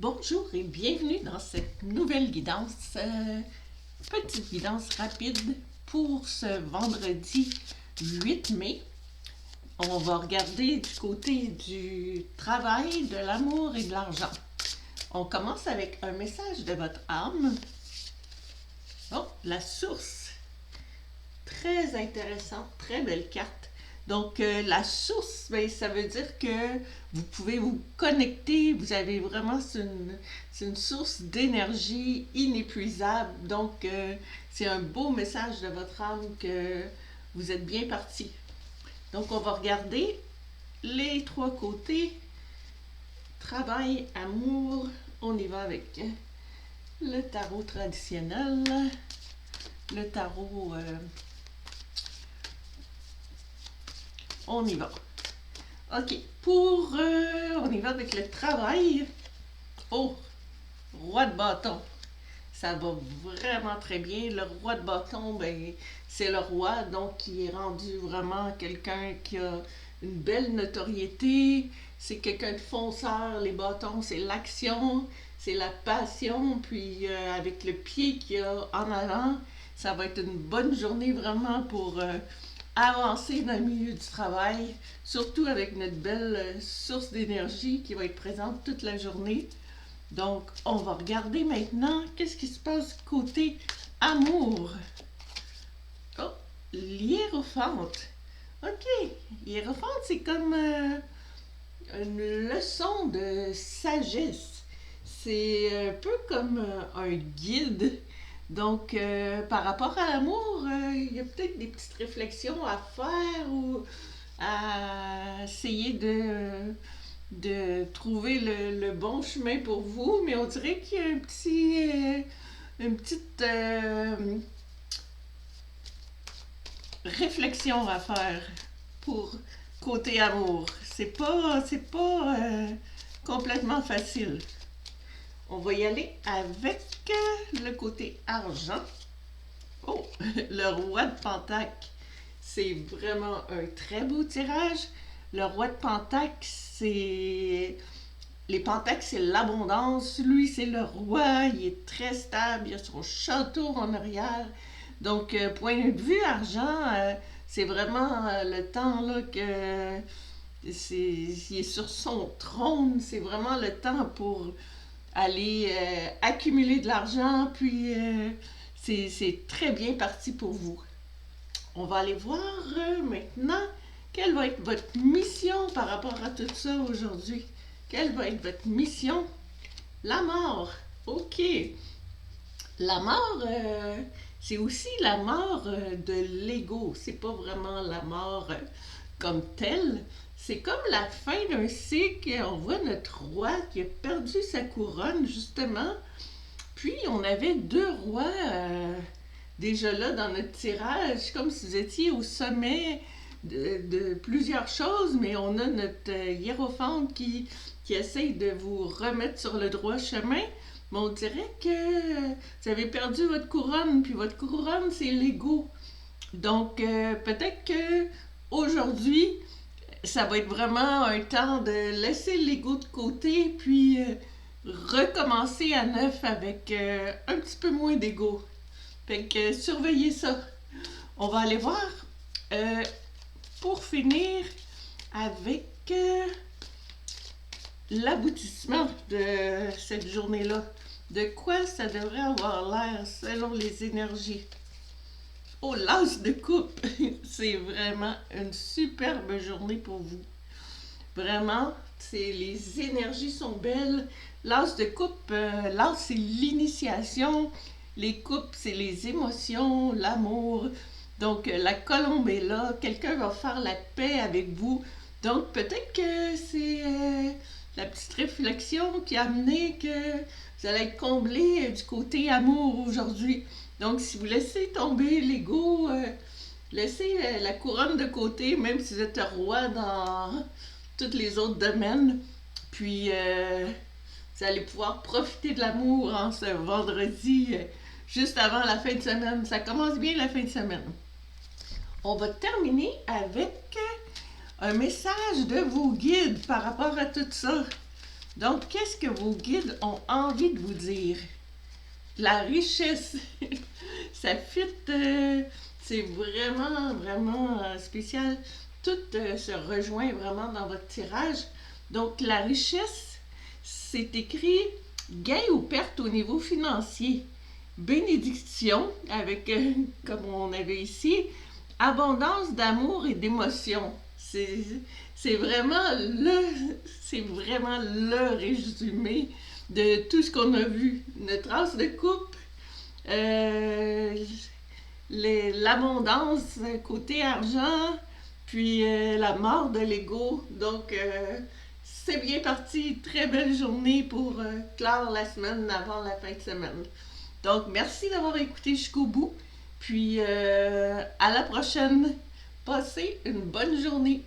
Bonjour et bienvenue dans cette nouvelle guidance, petite guidance rapide pour ce vendredi 8 mai. On va regarder du côté du travail, de l'amour et de l'argent. On commence avec un message de votre âme. Oh, la source. Très intéressant, très belle carte. Donc, la source, ben, ça veut dire que vous pouvez vous connecter, vous avez vraiment, c'est une source d'énergie inépuisable. Donc, c'est un beau message de votre âme que vous êtes bien parti. Donc, on va regarder les trois côtés. Travail, amour, on y va avec le tarot traditionnel, le tarot... on y va. OK. On y va avec le travail. Oh, roi de bâton. Ça va vraiment très bien. Le roi de bâton, ben, c'est le roi, donc qui est rendu vraiment quelqu'un qui a une belle notoriété. C'est quelqu'un de fonceur. Les bâtons, c'est l'action, c'est la passion. Puis avec le pied qu'il y a en avant, ça va être une bonne journée vraiment pour... avancer dans le milieu du travail, surtout avec notre belle source d'énergie qui va être présente toute la journée. Donc, on va regarder maintenant qu'est-ce qui se passe côté amour. Oh, l'hiérophante. OK, l'hiérophante, c'est comme une leçon de sagesse. C'est un peu comme un guide. Donc, par rapport à l'amour, il y a peut-être des petites réflexions à faire ou à essayer de trouver le bon chemin pour vous, mais on dirait qu'il y a une petite réflexion à faire pour côté amour. C'est pas complètement facile. On va y aller avec le côté argent. Oh, le roi de Pentacle. C'est vraiment un très beau tirage. Le roi de Pentacle, c'est... Les Pentacles, c'est l'abondance. Lui, c'est le roi. Il est très stable. Il a son château en arrière. Donc, point de vue argent, c'est vraiment le temps là que... il est sur son trône. C'est vraiment le temps pour aller accumuler de l'argent, puis c'est très bien parti pour vous. On va aller voir maintenant quelle va être votre mission par rapport à tout ça aujourd'hui. Quelle va être votre mission? La mort. OK. La mort, c'est aussi la mort de l'ego. C'est pas vraiment la mort comme telle. C'est comme la fin d'un cycle. On voit notre roi qui a perdu sa couronne, justement. Puis, on avait deux rois déjà là dans notre tirage, comme si vous étiez au sommet de plusieurs choses, mais on a notre hiérophante qui essaye de vous remettre sur le droit chemin. Mais on dirait que vous avez perdu votre couronne, puis votre couronne, c'est l'ego. Donc, peut-être que aujourd'hui, ça va être vraiment un temps de laisser l'ego de côté, puis recommencer à neuf avec un petit peu moins d'ego. Fait que surveillez ça. On va aller voir pour finir avec l'aboutissement de cette journée-là. De quoi ça devrait avoir l'air selon les énergies. Oh, l'as de coupe! C'est vraiment une superbe journée pour vous. Vraiment, les énergies sont belles. L'as de coupe, l'as c'est l'initiation. Les coupes, c'est les émotions, l'amour. Donc, la colombe est là. Quelqu'un va faire la paix avec vous. Donc, peut-être que c'est la petite réflexion qui a amené que vous allez être comblé du côté amour aujourd'hui. Donc, si vous laissez tomber l'ego, laissez la couronne de côté, même si vous êtes roi dans tous les autres domaines. Puis, vous allez pouvoir profiter de l'amour en ce vendredi, juste avant la fin de semaine. Ça commence bien la fin de semaine. On va terminer avec un message de vos guides par rapport à tout ça. Donc, qu'est-ce que vos guides ont envie de vous dire? La richesse, ça fit, c'est vraiment, vraiment spécial. Tout se rejoint vraiment dans votre tirage. Donc, la richesse, c'est écrit gain ou perte au niveau financier. Bénédiction, avec, comme on avait ici, abondance d'amour et d'émotion. C'est vraiment c'est vraiment le résumé de tout ce qu'on a vu. Notre as de coupe, l'abondance côté argent, puis la mort de l'ego. Donc, c'est bien parti. Très belle journée pour clore la semaine avant la fin de semaine. Donc, merci d'avoir écouté jusqu'au bout. Puis, à la prochaine. Passez une bonne journée.